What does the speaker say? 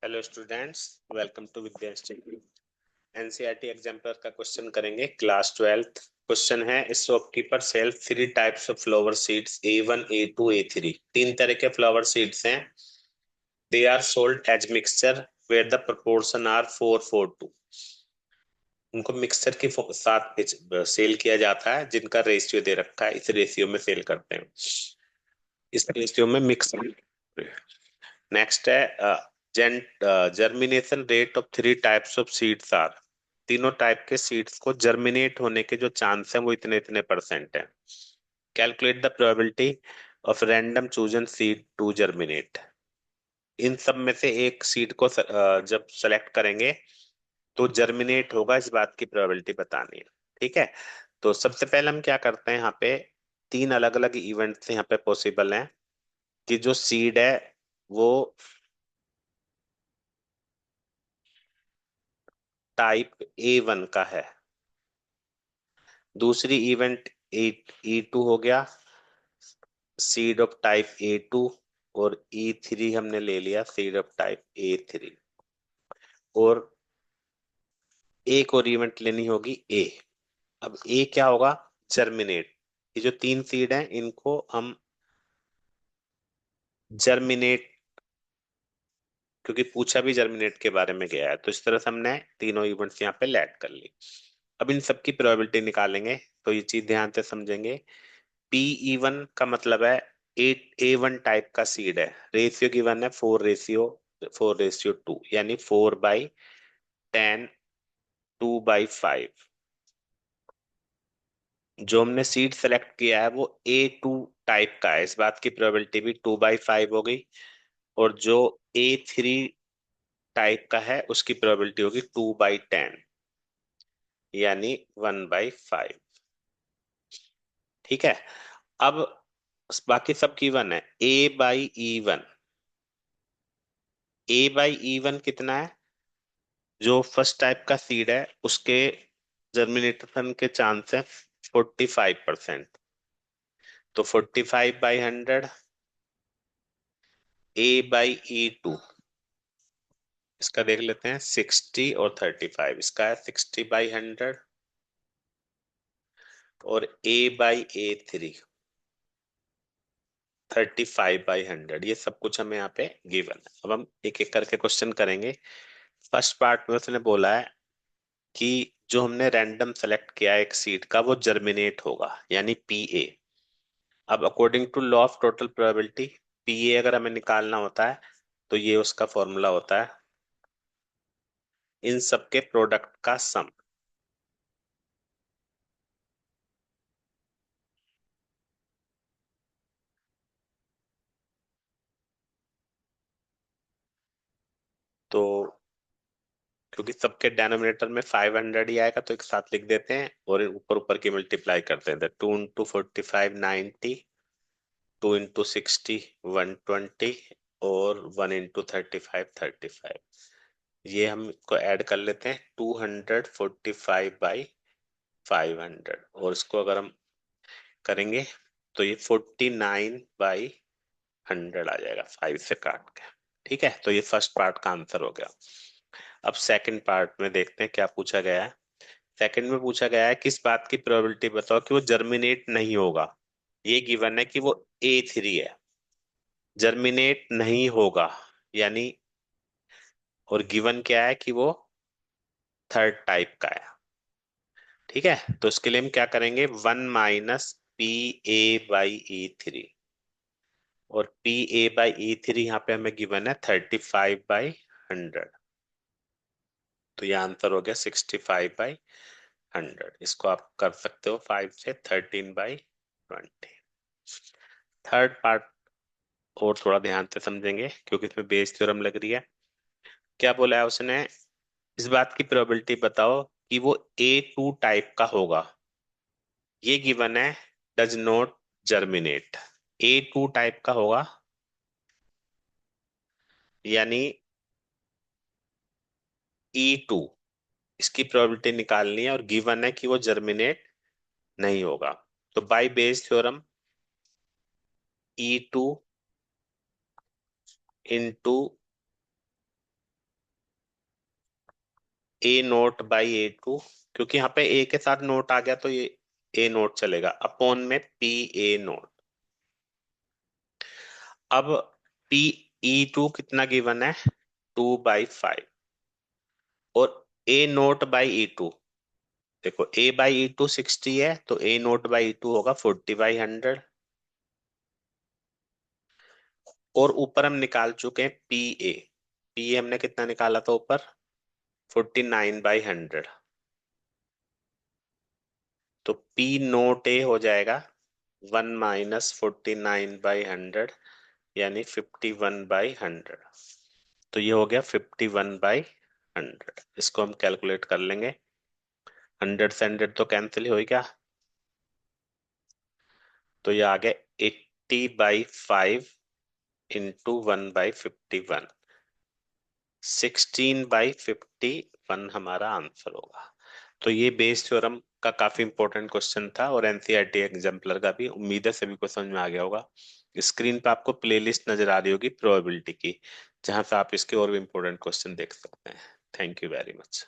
Hello students, welcome to Vidya institute. NCERT exemplar का question करेंगे। Class 12th question है, इस shopkeeper sell 3 types of flower seeds A1 A2 A3। 3 तरह के flower seeds हैं। They are sold as mixture where the proportion are 4:4:2। उनको mixture के साथ सेल किया जाता है, जिनका रेशियो दे रखा है। इस रेशियो में सेल करते हैं, इस रेशियो में मिक्स। नेक्स्ट है, germination rate of 3 types of seeds are. तीनों टाइप के सीड्स को जर्मिनेट होने के जो चांस है वो इतने इतने परसेंट है। Calculate the probability of random chosen seed to germinate. इन सब में से एक सीड को जब सेलेक्ट करेंगे तो जर्मिनेट होगा, इस बात की प्रोबेबिलिटी बतानी है। ठीक है, तो सबसे पहले हम क्या करते हैं, यहाँ पे 3 अलग अलग इवेंट्स यहाँ पे पॉसिबल हैं कि जो सीड है वो टाइप A1 का है। दूसरी इवेंट E2 हो गया, सीड ऑफ टाइप A2। और E3 हमने ले लिया, सीड ऑफ टाइप A3। और एक और इवेंट लेनी होगी A। अब A क्या होगा, जर्मिनेट। ये जो 3 सीड हैं इनको हम जर्मिनेट, क्योंकि पूछा भी जर्मिनेट के बारे में गया है, तो इस तरह से हमने तीनों इवेंट्स यहाँ पे ऐड कर ली। अब इन सबकी प्रोबेबिलिटी निकालेंगे, तो ये चीज ध्यान से समझेंगे। PE1 का मतलब है A1 टाइप का सीड है। रेशियो गिवन है 4:4:2, यानी 4/10, 2/5। जो हमने सीड सेलेक्ट किया है वो A2 टाइप का है, इस बात की प्रोबेबिलिटी भी 2/5 हो गई। और जो A3 टाइप का है उसकी प्रोबेबिलिटी होगी 2/10, यानी 1/5। ठीक है, अब बाकी सब की वन है। A/E1, A/E1 कितना है, जो फर्स्ट टाइप का सीड है उसके जर्मिनेशन के चांस है 45%। तो 45/100। A/E2 इसका देख लेते हैं, 60 और 35, इसका है 60/100। और A/A3 35/100। ये सब कुछ हमें यहाँ पे गिवन है। अब हम एक एक करके क्वेश्चन करेंगे। फर्स्ट पार्ट में उसने बोला है कि जो हमने रैंडम सेलेक्ट किया है एक सीड का, वो जर्मिनेट होगा, यानी PA। अब according to law of total probability, PA अगर हमें निकालना होता है तो ये उसका फॉर्मूला होता है, इन सब के प्रोडक्ट का सम। तो क्योंकि सबके डिनोमिनेटर में 500 ही आएगा तो एक साथ लिख देते हैं और ऊपर ऊपर की मल्टीप्लाई करते हैं। 2 × 45 90, 2 × 60 120, और 1 × 35 35। ये हम इसको ऐड कर लेते हैं, 245/500। और इसको अगर हम करेंगे तो ये 49/100 आ जाएगा, 5 से काट के। ठीक है, तो ये फर्स्ट पार्ट का आंसर हो गया। अब सेकंड पार्ट में देखते हैं क्या पूछा गया है। सेकंड में पूछा गया है, किस बात की प्रोबेबिलिटी बताओ कि वो जर्मिनेट नहीं होगा। ये गिवन है कि वो A3 है, जर्मिनेट नहीं होगा, यानी। और गिवन क्या है कि वो थर्ड टाइप का है। ठीक है, तो इसके लिए हम क्या करेंगे, 1 - PA/E3। और PA/E3 यहाँ पे हमें गिवन है 35/100। तो ये आंसर हो गया 65/100। इसको आप कर सकते हो 5 से, 13/20। थर्ड पार्ट और थोड़ा ध्यान से समझेंगे क्योंकि इसमें बेस थ्योरम लग रही है। क्या बोला है उसने, इस बात की प्रोबेबिलिटी बताओ कि वो A2 टाइप का होगा। ये गिवन है, does not germinate. A2 type का होगा, यानी E2, इसकी प्रोबेबिलिटी निकालनी है और गिवन है कि वो जर्मिनेट नहीं होगा। तो by Bayes theorem, E2 into A not by A two, क्योंकि यहाँ पे ए के साथ नोट आ गया तो ये ए नोट चलेगा, अपॉन में पी ए नोट। अब पी ई टू कितना गिवन है, 2/5, और ए नोट बाई ई टू, देखो ए बाई ई टू 60 है, तो ए नोट बाई ई टू होगा 40/100। और ऊपर हम निकाल चुके हैं पी ए, पी ए हमने कितना निकाला था ऊपर, 49/100। तो पी नोट ए हो जाएगा 1 - 49/100, यानी 51/100। तो ये हो गया 51/100। इसको हम कैलकुलेट कर लेंगे, 100 से 100 तो कैंसिल ही होगा, तो ये आ गया 80/5 इंटू 1/51, 16/51 हमारा आंसर होगा। तो ये बेस थ्योरम का काफी इंपॉर्टेंट क्वेश्चन था, और एनसीईआरटी एग्जाम्पलर का भी। उम्मीद है सभी को समझ में आ गया होगा। स्क्रीन पे आपको प्लेलिस्ट नजर आ रही होगी प्रोबेबिलिटी की, जहां पे आप इसके और भी इंपॉर्टेंट क्वेश्चन देख सकते हैं। Thank you very much.